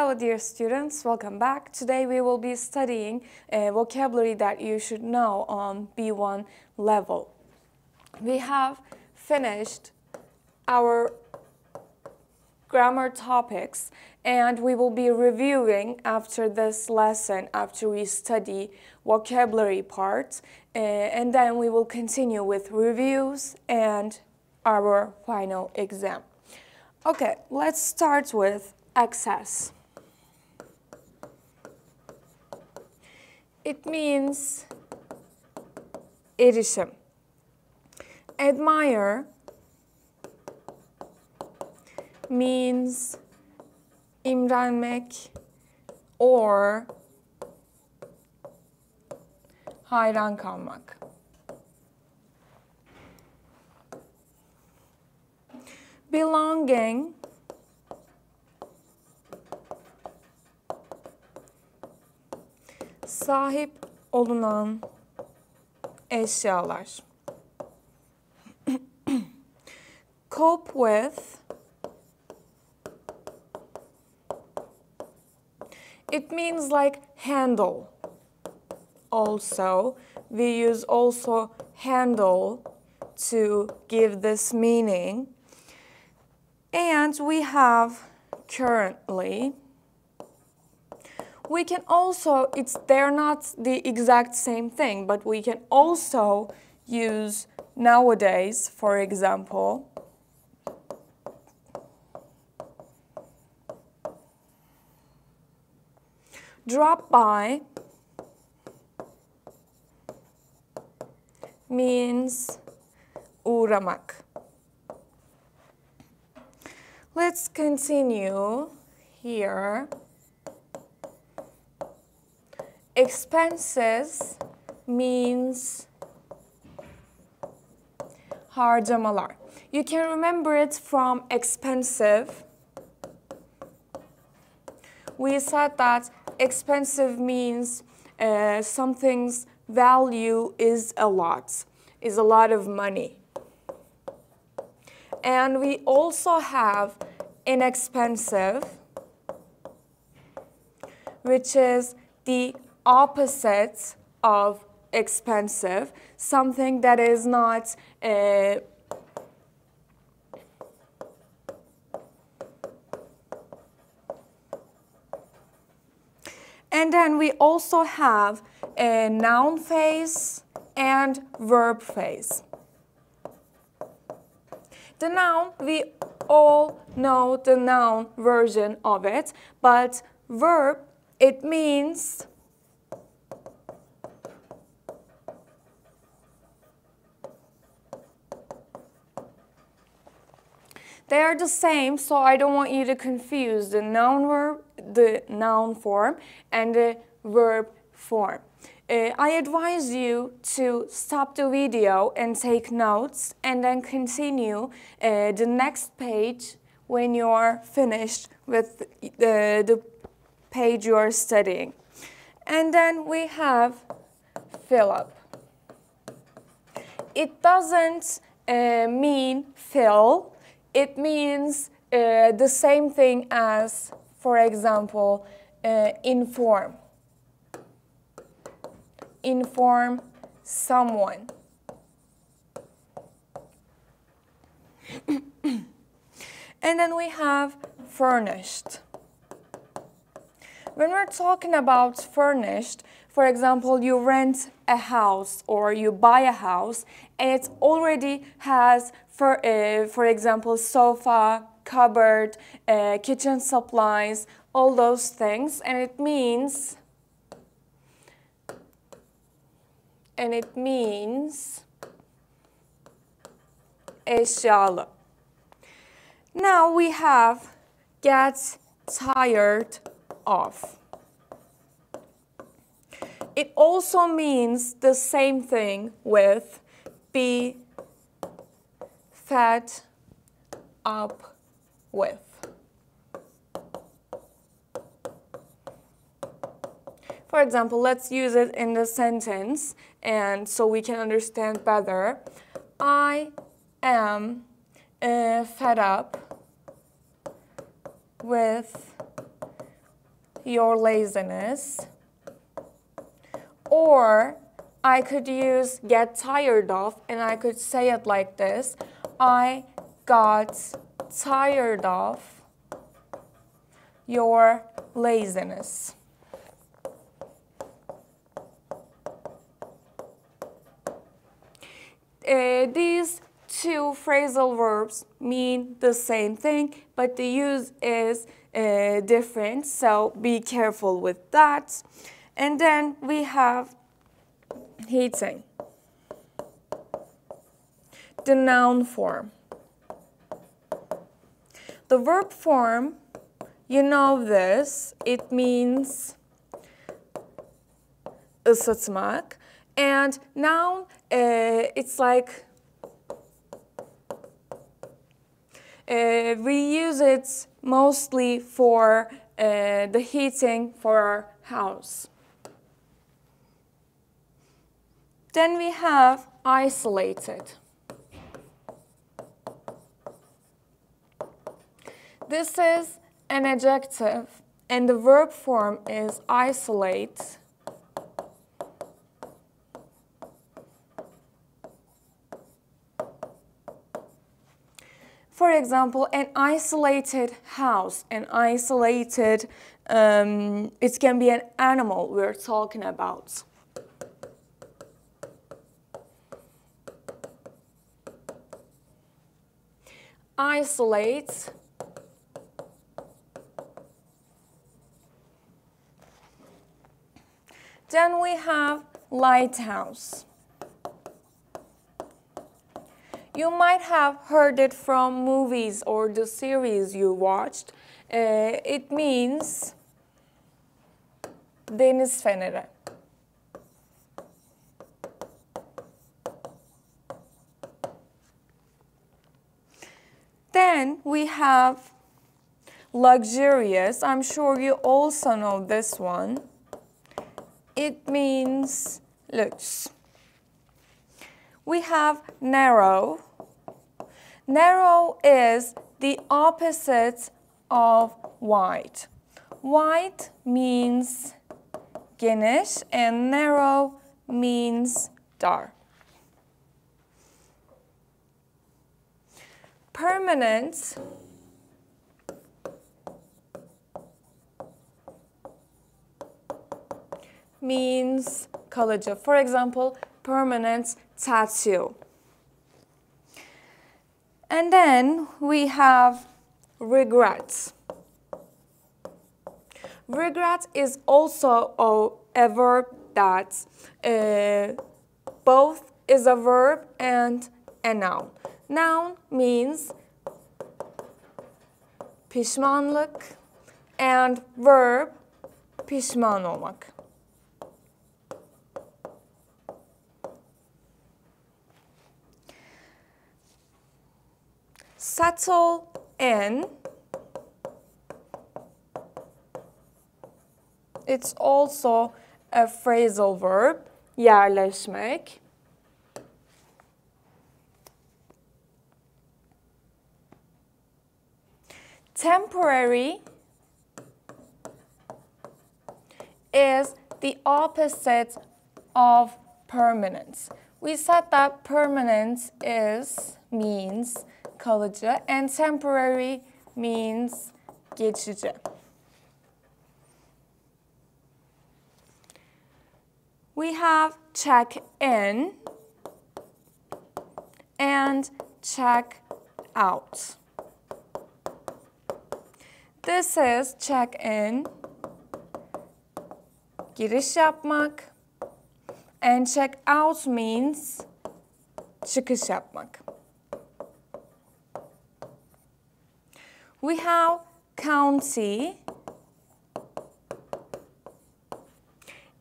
Hello dear students, welcome back. Today we will be studying vocabulary that you should know on B1 level. We have finished our grammar topics and we will be reviewing after this lesson, after we study vocabulary part, and then we will continue with reviews and our final exam. Okay, let's start with access. It means erişim. Admire means imrenmek or hayran kalmak. Belonging sahip olunan eşyalar. Cope with, it means like handle. Also, we use also handle to give this meaning. And we have currently. We can also, they're not the exact same thing, but we can also use nowadays, for example. Drop by means uğramak. Let's continue here. Expenses means harcamalar. You can remember it from expensive. We said that expensive means something's value is a lot of money. And we also have inexpensive, which is the opposite of expensive, something that is not and then we also have a noun phrase and verb phrase. The noun, we all know the noun version of it, but verb, it means they are the same, so I don't want you to confuse the noun verb, the noun form, and the verb form. I advise you to stop the video and take notes and then continue the next page when you are finished with the page you are studying. And then we have fill up. It doesn't mean fill. It means the same thing as, for example, inform. Inform someone. And then we have furnished. When we're talking about furnished, for example, you rent a house or you buy a house and it already has, for example, sofa, cupboard, kitchen supplies, all those things, and it means eşyalı. Now we have get tired of. It also means the same thing with be fed up with. For example, let's use it in the sentence and so we can understand better. I am fed up with your laziness. Or I could use get tired of, and I could say it like this. I got tired of your laziness. These two phrasal verbs mean the same thing, but the use is different, so be careful with that. And then we have heating, the noun form. The verb form, you know this, it means ısıtmak. And noun, it's like we use it mostly for the heating for our house. Then we have isolated. This is an adjective, and the verb form is isolate. For example, an isolated house, an isolated, it can be an animal we're talking about. Isolate. Then we have lighthouse. You might have heard it from movies or the series you watched. It means deniz feneri. Then we have luxurious. I'm sure you also know this one. It means lux. We have narrow. Narrow is the opposite of wide. Wide means geniş and narrow means dar. Permanent means kalıcı. For example, permanent tattoo. And then we have regret. Regret is also a verb that both is a verb and a noun. Noun means pişmanlık and verb pişman olmak. Settle in. It's also a phrasal verb, yerleşmek. Temporary is the opposite of permanent. We said that permanent means kalıcı and temporary means geçici. We have check in and check out. This is check in, giriş yapmak, and check out means çıkış yapmak. We have county,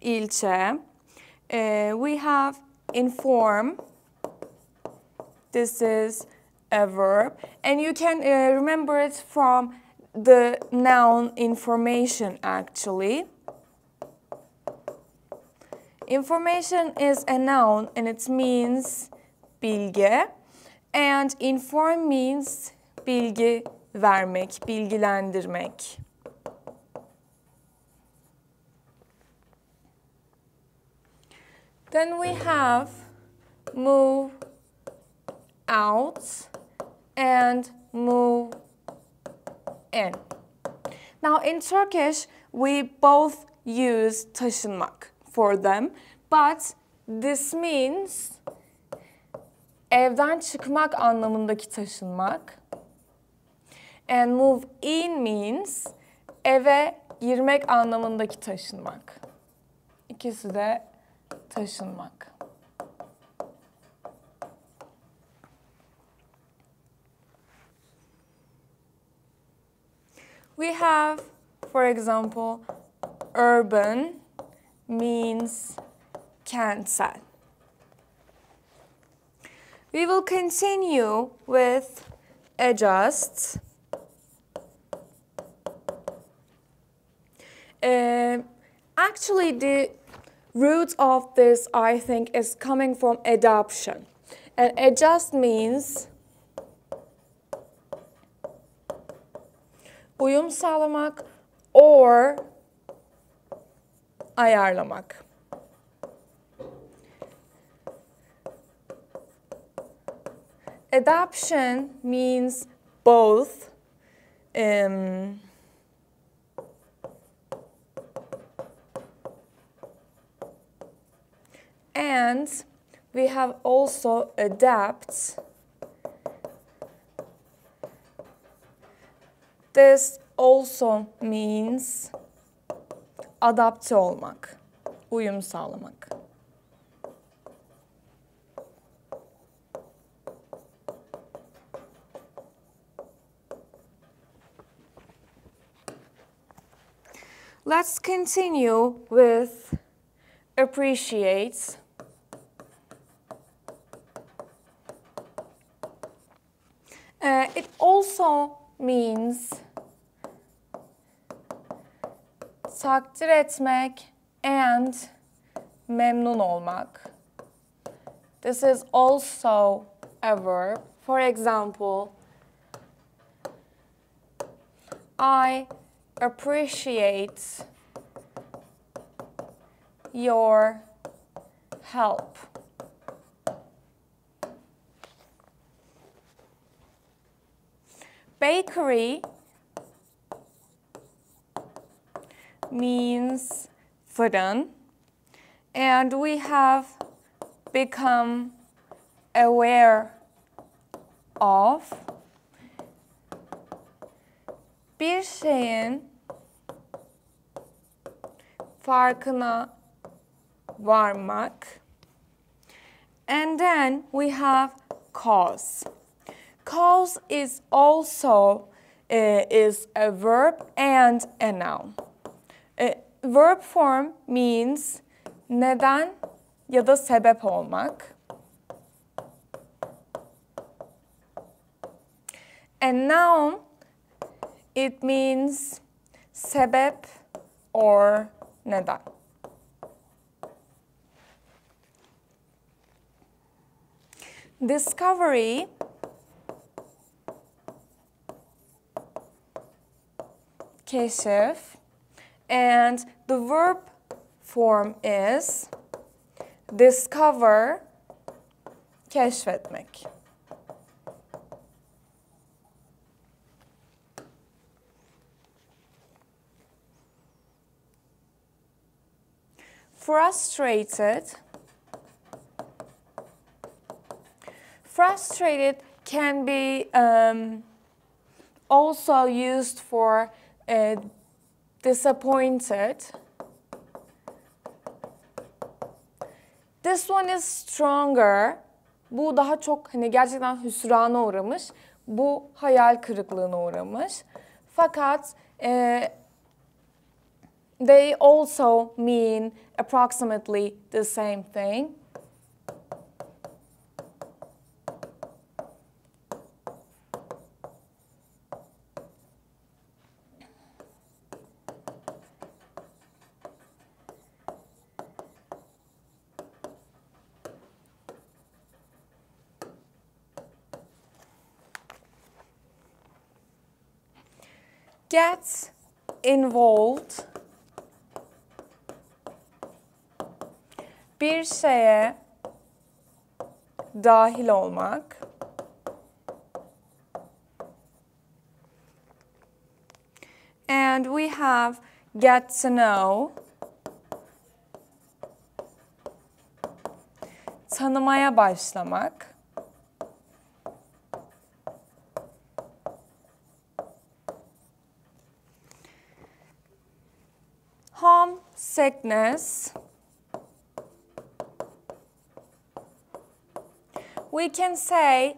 ilçe. We have inform. This is a verb, and you can remember it from the noun information actually. Information is a noun and it means bilgi, and inform means bilgi vermek, bilgilendirmek. Then we have move out and move in. Now in Turkish, we both use taşınmak for them, but this means evden çıkmak anlamındaki taşınmak. And move in means eve girmek anlamındaki taşınmak. İkisi de taşınmak. We have, for example, urban means kentsel. We will continue with adjust. Actually, the root of this, I think, is coming from adoption. And adjust means uyum sağlamak or ayarlamak. Adoption means both and we have also adapt. This also means adapte olmak, uyum sağlamak. Let's continue with appreciate. It also means takdir etmek and memnun olmak. This is also a verb. For example, I appreciate your help. Bakery means fırın, and we have become aware of. Bir şeyin farkına varmak. And then we have cause. Cause is also is a verb and a noun. Verb form means neden ya da sebep olmak. And noun, it means sebep or neden. Discovery keşif, and the verb form is discover, keşfetmek. Frustrated. Frustrated can be also used for disappointed. This one is stronger. Bu daha çok hani gerçekten hüsrana uğramış. Bu hayal kırıklığına uğramış. Fakat they also mean approximately the same thing. Get involved. bir şeye dahil olmak. And we have get to know. Tanımaya başlamak. Homesickness. We can say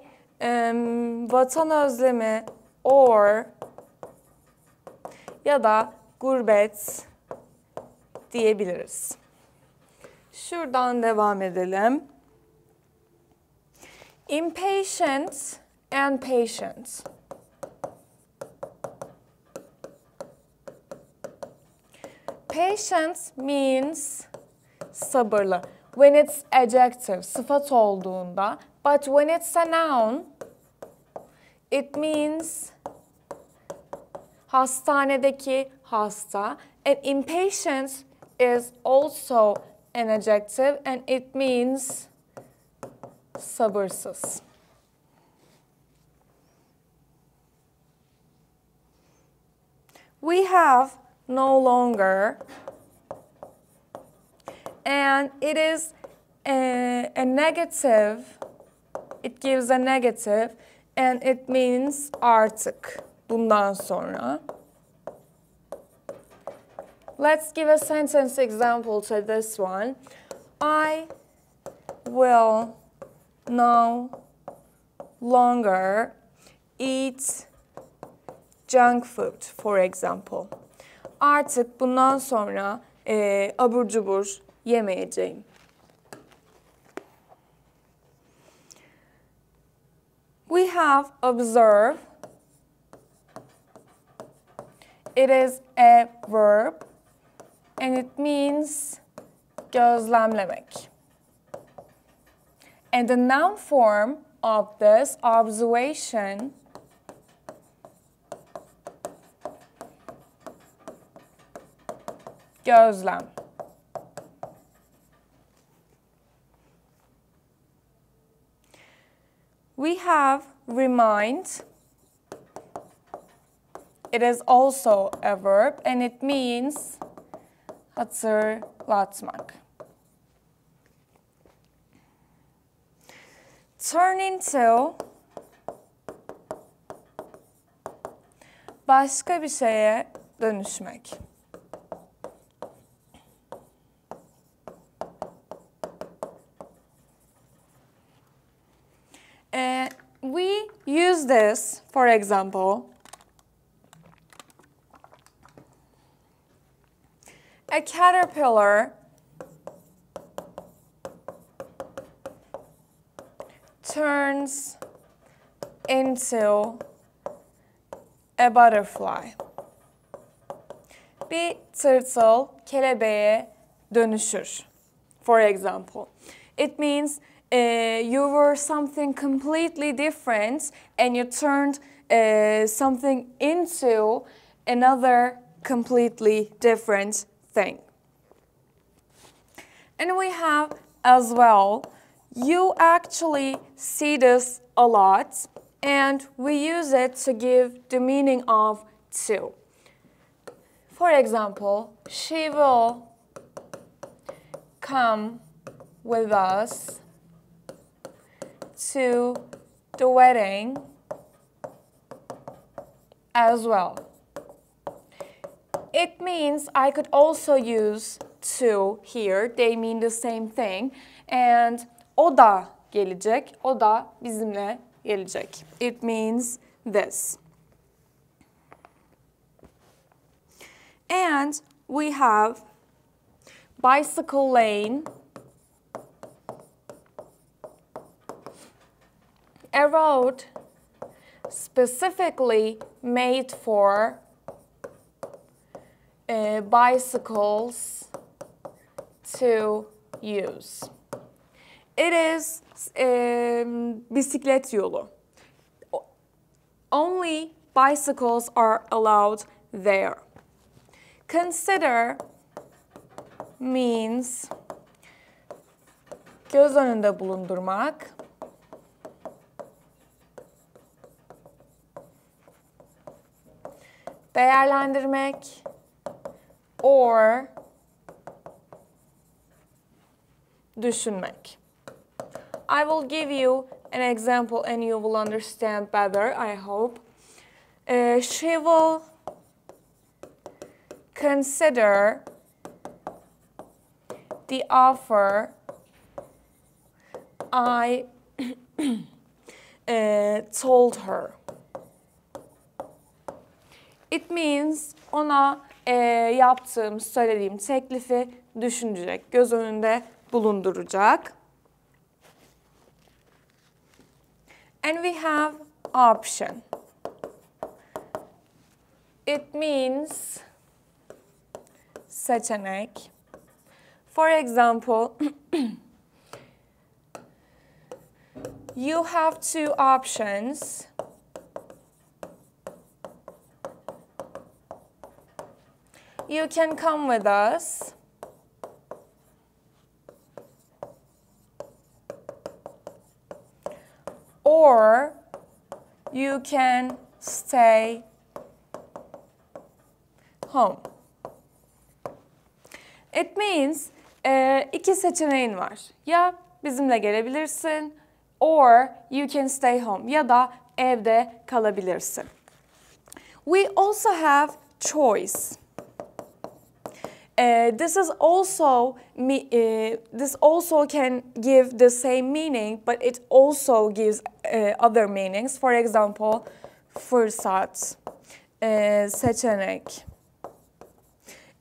vatan özlemi or ya da gurbet diyebiliriz. Şuradan devam edelim. Impatient and patient. Patient means sabırlı. When it's adjective, sıfat olduğunda. But when it's a noun, it means hastanedeki hasta. And impatient is also an adjective and it means sabırsız. We have no longer, and it is a negative, it gives a negative and it means artık, bundan sonra. Let's give a sentence example to this one. I will no longer eat junk food, for example. Artık bundan sonra abur cubur yemeyeceğim. We have observe. It is a verb and it means gözlemlemek. And the noun form of this observation gözlem. We have remind. It is also a verb and it means hatırlatmak. Turn into başka bir şeye dönüşmek. We use this, for example, a caterpillar turns into a butterfly. Bir tırtıl kelebeğe dönüşür. For example, it means you were something completely different and you turned something into another completely different thing. And we have as well, you actually see this a lot and we use it to give the meaning of to. For example, she will come with us to the wedding as well. It means I could also use to here. They mean the same thing. And o da gelecek. O da bizimle gelecek. It means this. And we have bicycle lane, a road specifically made for bicycles to use. It is bisiklet yolu. Only bicycles are allowed there. Consider means göz önünde bulundurmak, değerlendirmek, or düşünmek. I will give you an example and you will understand better, I hope. She will consider the offer I told her. It means ona söylediğim teklifi düşünecek, göz önünde bulunduracak. And we have option. It means seçenek. For example, you have two options. You can come with us, or you can stay home. It means iki seçeneğin var. Ya bizimle gelebilirsin, or you can stay home. Ya da evde kalabilirsin. We also have choice. This also can give the same meaning, but it also gives other meanings. For example, fırsat, seçenek.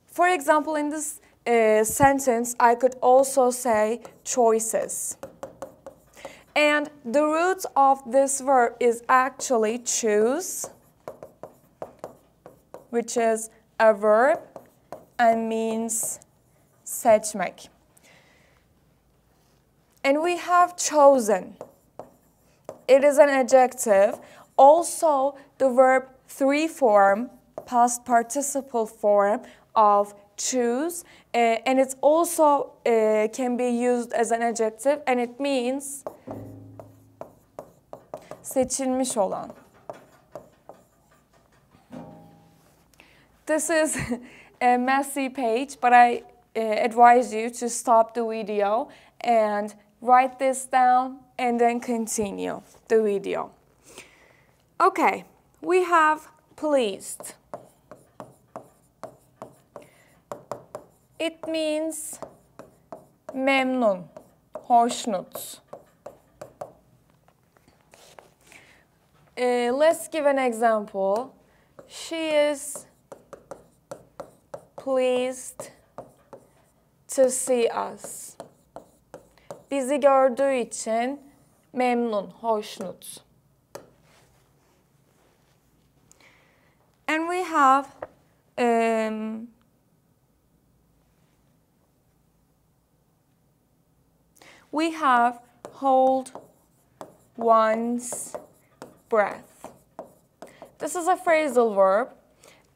For example, in this sentence, I could also say choices. And the root of this verb is actually choose, which is a verb and means seçmek. And we have chosen. It is an adjective. Also, the verb 3 form, past participle form of choose, and it's also can be used as an adjective, and it means seçilmiş olan. This is a messy page, but I advise you to stop the video and write this down and then continue the video. Okay, we have pleased. It means memnun, hoşnut. Let's give an example. She is pleased to see us. Bizi gördüğü için memnun, hoşnut. And we have hold one's breath. This is a phrasal verb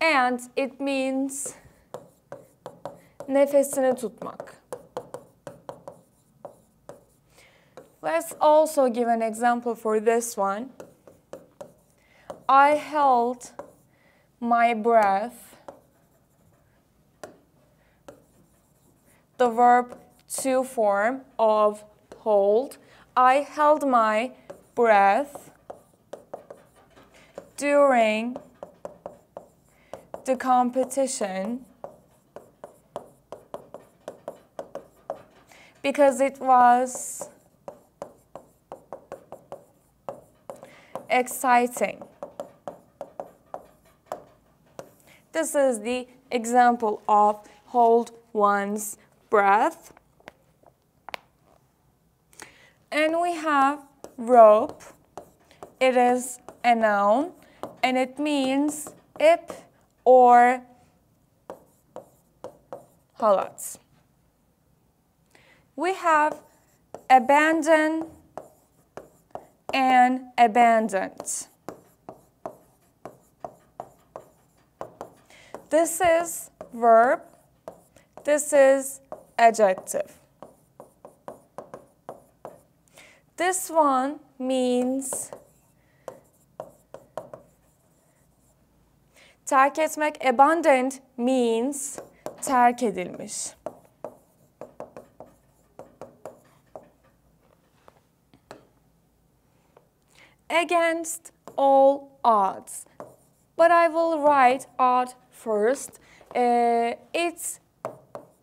and it means nefesini tutmak. Let's also give an example for this one. I held my breath. The verb to form of hold. I held my breath during the competition because it was exciting. This is the example of hold one's breath. And we have rope. It is a noun and it means ip or halat. We have abandon and abandoned. This is verb. This is adjective. This one means terk etmek. Abandoned means terk edilmiş. Against all odds. But I will write odd first. It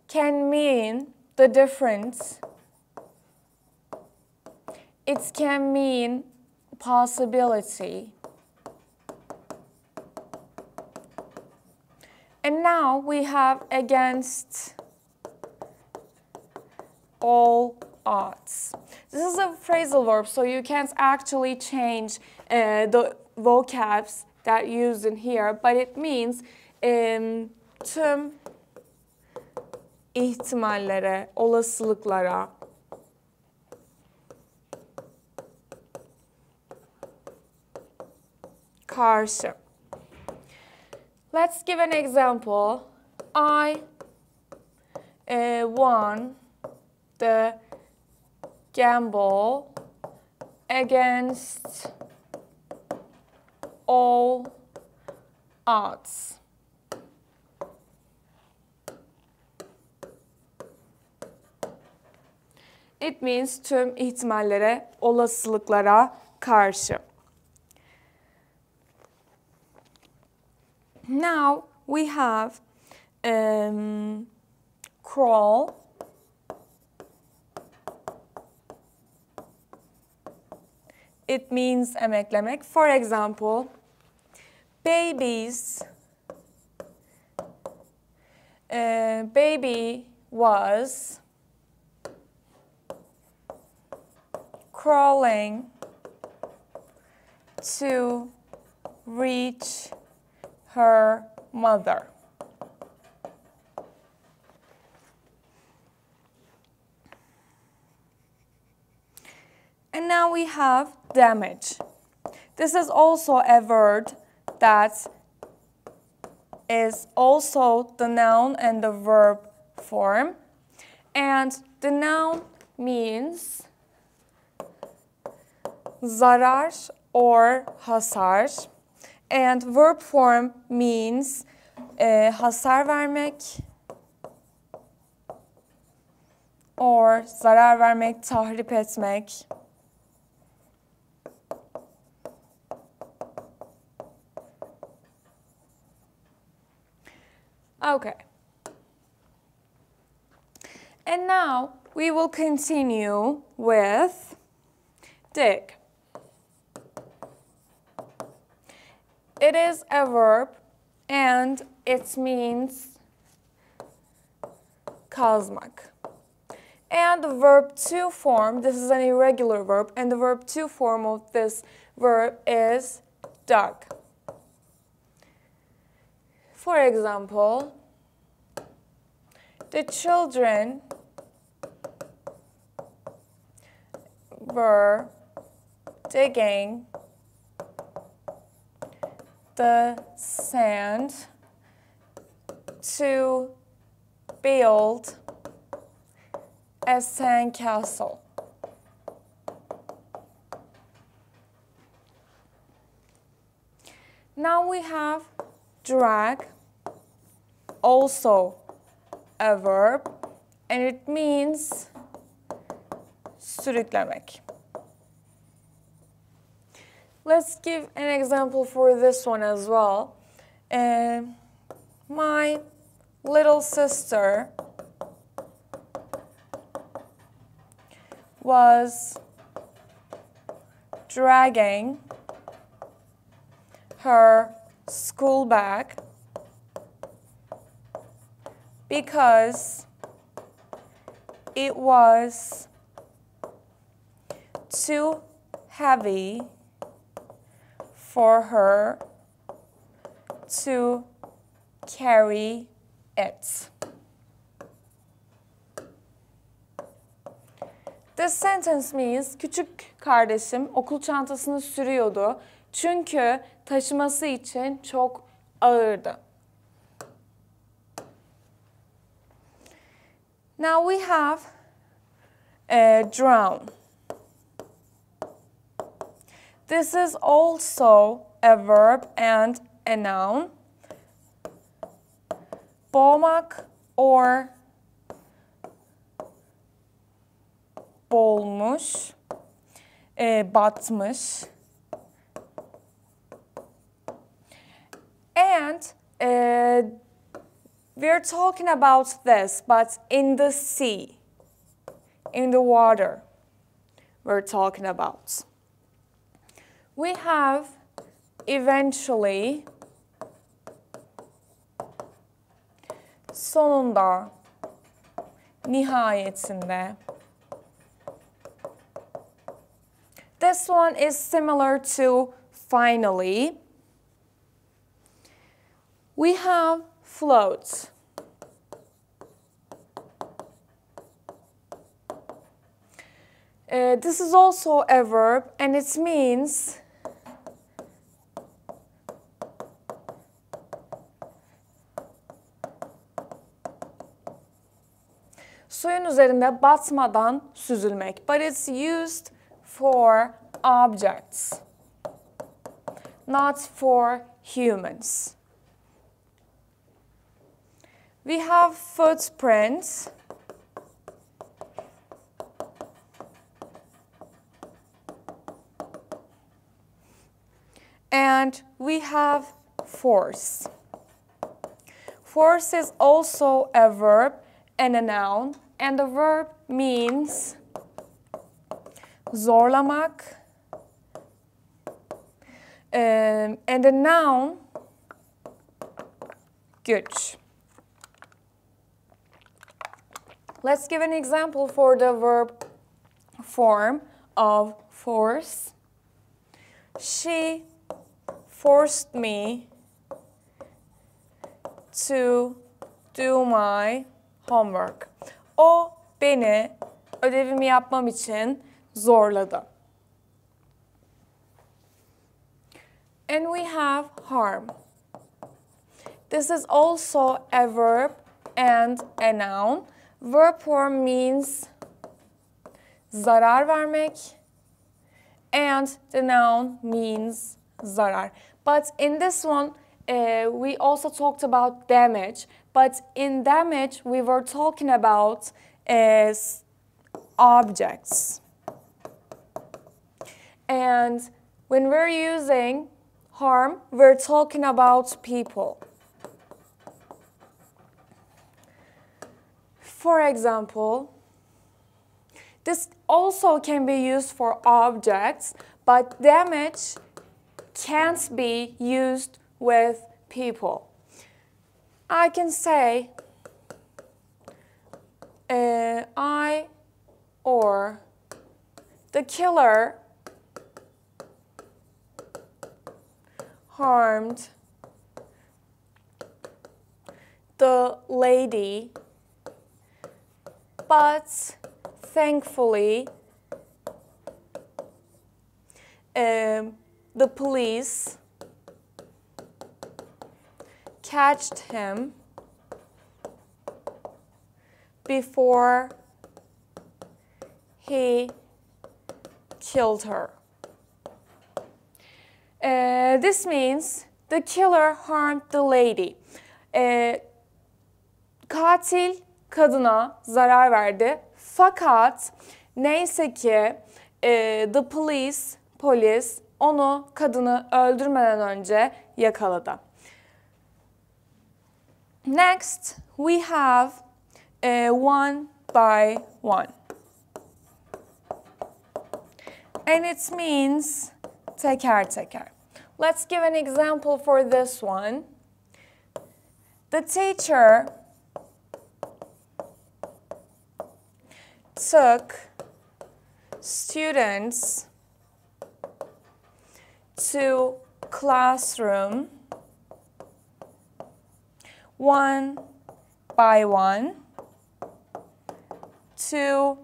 can mean the difference. It can mean possibility. And now we have against all odds. This is a phrasal verb, so you can't actually change the vocabs that used in here, but it means tüm ihtimallere, olasılıklara karşı. Let's give an example. I won the gamble against all odds. It means tüm ihtimallere, olasılıklara karşı. Now we have crawl. It means emeklemek. For example, baby was crawling to reach her mother. And now we have damage. This is also a word that is also the noun and the verb form. And the noun means zarar or hasar. And verb form means hasar vermek or zarar vermek, tahrip etmek. Okay. And now we will continue with dig. It is a verb and it means kazmak. And the verb to form, this is an irregular verb, and the verb to form of this verb is dug. For example, the children were digging the sand to build a sandcastle. Now we have drag, also a verb, and it means sürüklemek. Let's give an example for this one as well. My little sister was dragging her school bag because it was too heavy for her to carry it. This sentence means küçük kardeşim okul çantasını sürüyordu çünkü taşıması için çok ağırdı. Now we have drown. This is also a verb and a noun. Boğmak or boğulmuş, batmış. And we're talking about this, but in the sea, in the water, we're talking about. We have eventually, sonunda, nihayetinde. This one is similar to finally. We have float. This is also a verb and it means suyun üzerinde batmadan süzülmek. But it's used for objects, not for humans. We have footprints. And we have force. Force is also a verb and a noun. And the verb means zorlamak. And the noun, güç. Let's give an example for the verb form of force. She forced me to do my homework. O beni ödevimi yapmam için zorladı. And we have harm. This is also a verb and a noun. Verb form means zarar vermek and the noun means zarar. But in this one, we also talked about damage. But in damage, we were talking about objects. And when we're using harm, we're talking about people. For example, this also can be used for objects, but damage can't be used with people. I can say, I or the killer harmed the lady, but thankfully the police catched him before he killed her. This means the killer harmed the lady. Katil kadına zarar verdi. Fakat neyse ki polis onu, kadını öldürmeden önce yakaladı. Next, we have one by one. And it means teker teker. Let's give an example for this one. The teacher took students to classroom one by one to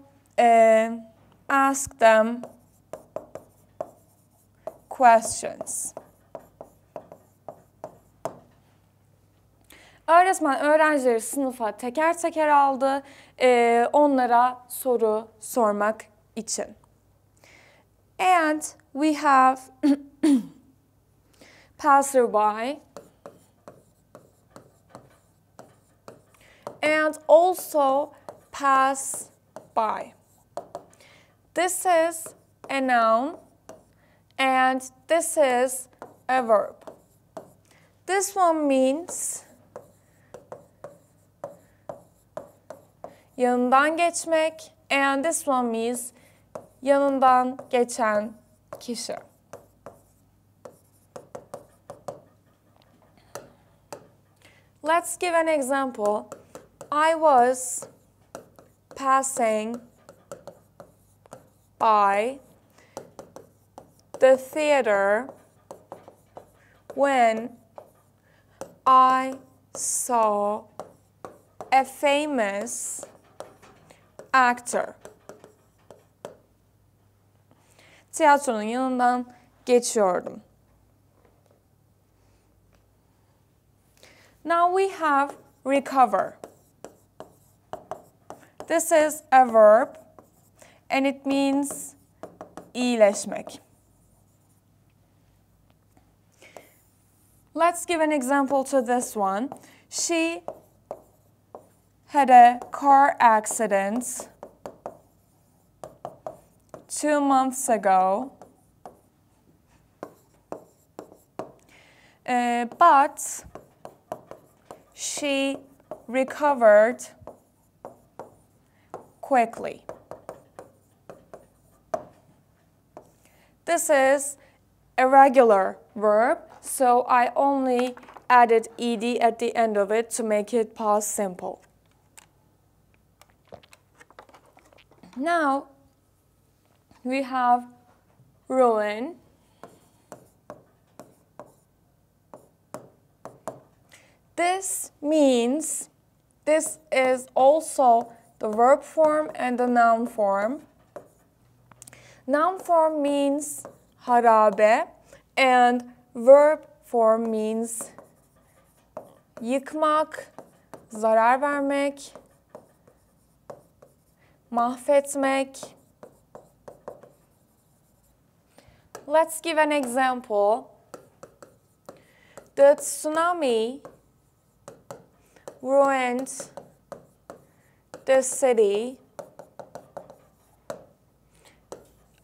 ask them questions. Öğretmen öğrencileri sınıfa teker teker aldı, onlara soru sormak için. And we have passerby and also pass by. This is a noun and this is a verb. This one means yanından geçmek and this one means yanından geçen kişi. Let's give an example. I was passing by the theater when I saw a famous actor. Tiyatronun yanından geçiyordum. Now we have recover. This is a verb and it means iyileşmek. Let's give an example to this one. She had a car accident 2 months ago, but she recovered quickly. This is a regular verb, so I only added ed at the end of it to make it past simple. Now we have ruin. This means, this is also the verb form and the noun form. Noun form means harabe and verb form means yıkmak, zarar vermek, mahvetmek. Let's give an example. The tsunami ruined the city.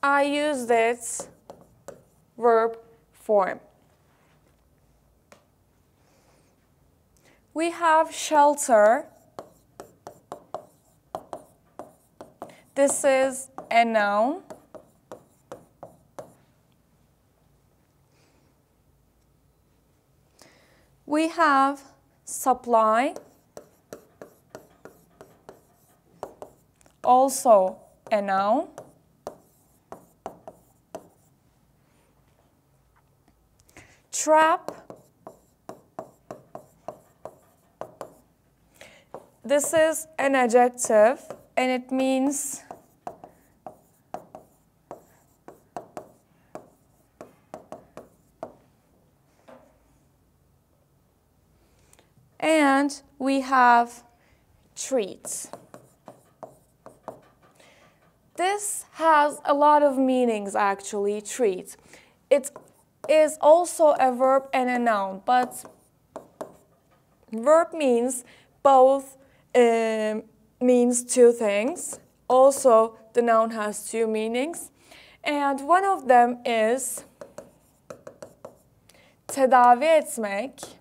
I used its verb form. We have shelter. This is a noun. We have supply, also a noun. Trap, this is an adjective and it means and we have treat. This has a lot of meanings actually, treat. It is also a verb and a noun, but verb means both means two things. Also, the noun has two meanings. And one of them is tedavi etmek.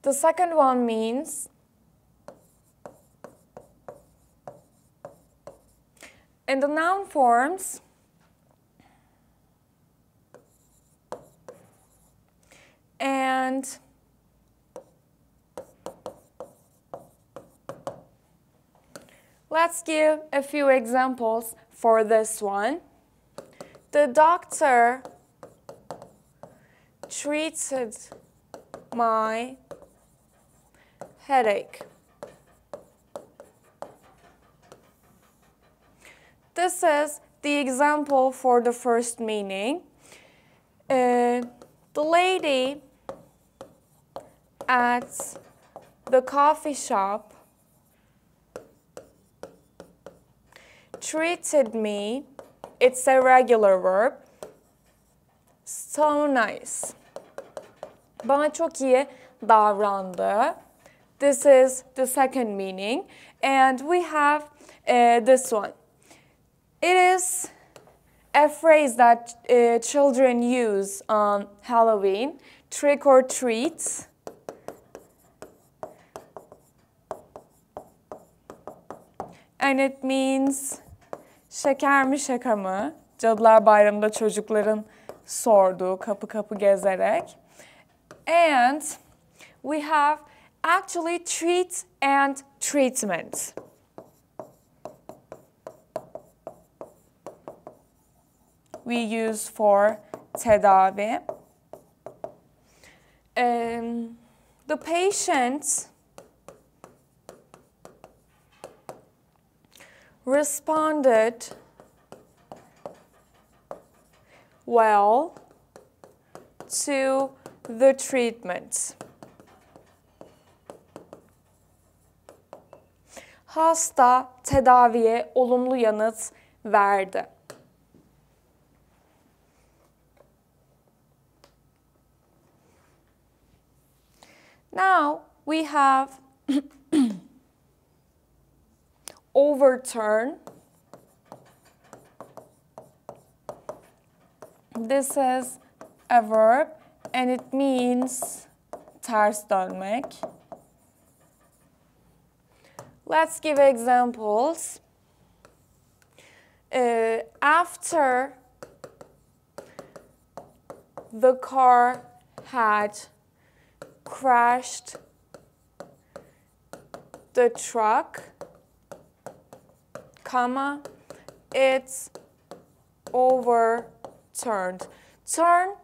The second one means in the noun forms and let's give a few examples for this one. The doctor treated my headache. This is the example for the first meaning. The lady at the coffee shop treated me. It's a regular verb. So nice. Bana çok iyi davrandı. This is the second meaning. And we have this one. It is a phrase that children use on Halloween. Trick or treat. And it means şeker mi şaka mı? Cadılar Bayramı'nda çocukların sorduğu kapı kapı gezerek. And we have actually treat and treatment. We use for tedavi. The patient responded well to the treatment. Hasta tedaviye olumlu yanıt verdi. Now we have overturn. This is a verb and it means ters dönmek. Let's give examples. After the car had crashed the truck, comma, it's overturned. Turn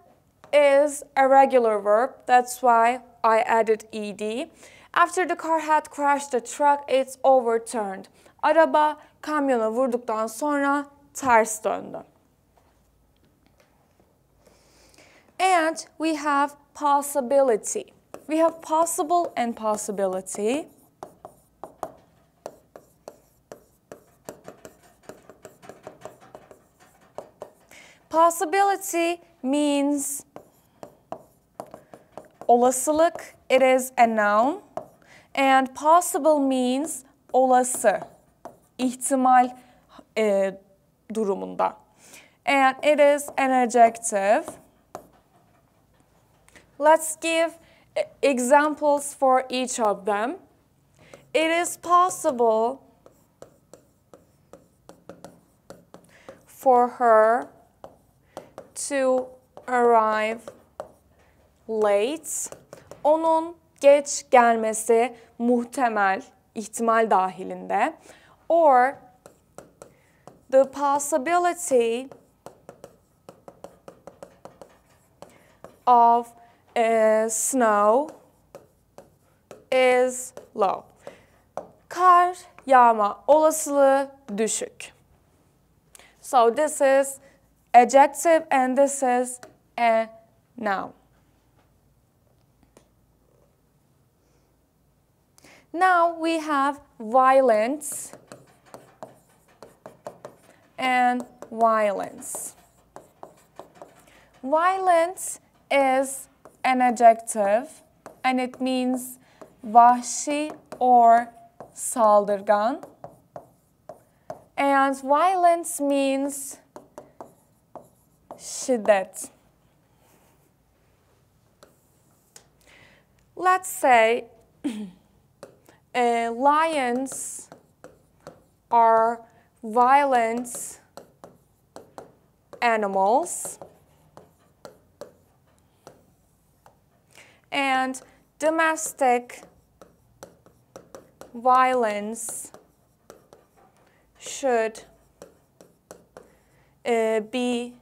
is a regular verb, that's why I added ed. After the car had crashed the truck, it's overturned. Araba kamyona vurduktan sonra ters döndü. And we have possibility. We have possible and possibility. Possibility means olasılık. It is a noun. And possible means olası, ihtimal durumunda. And it is an adjective. Let's give examples for each of them. It is possible for her to arrive late. Onun geç gelmesi muhtemel, ihtimal dahilinde. Or the possibility of snow is low. Kar yağma olasılığı düşük. So this is adjective and this is a noun. Now we have violence and violence. Violence is an adjective and it means vahşi or saldırgan. And violence means şiddet. Let's say lions are violent animals. And domestic violence should be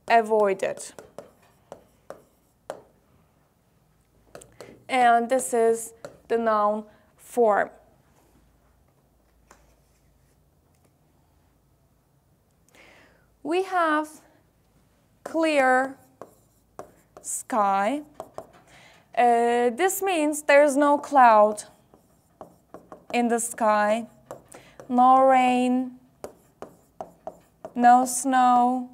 avoided. And this is the noun form. We have clear sky. This means there's no cloud in the sky, no rain, no snow.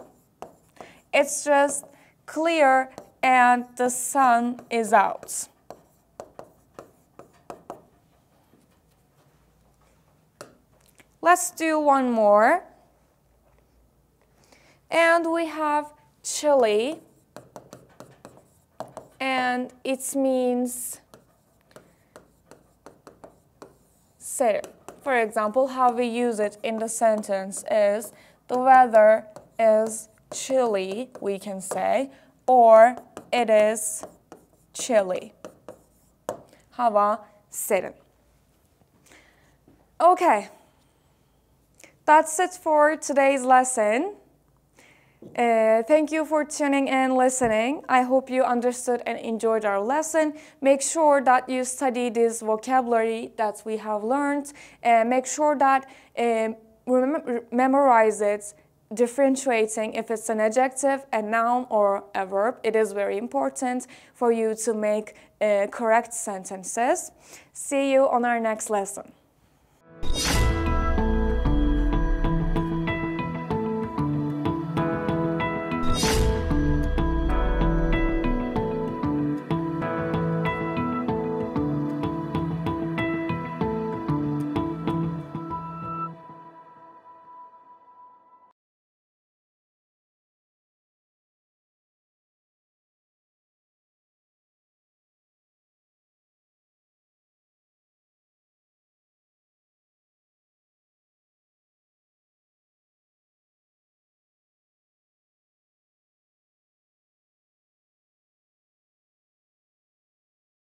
It's just clear and the sun is out. Let's do one more. And we have chilly, and it means say. For example, how we use it in the sentence is the weather is chilly, we can say, or it is chilly. Hava serin. Okay, that's it for today's lesson. Thank you for tuning in and listening. I hope you understood and enjoyed our lesson. Make sure that you study this vocabulary that we have learned. Make sure that memorize it, differentiating if it's an adjective, a noun, or a verb. It is very important for you to make correct sentences. See you on our next lesson.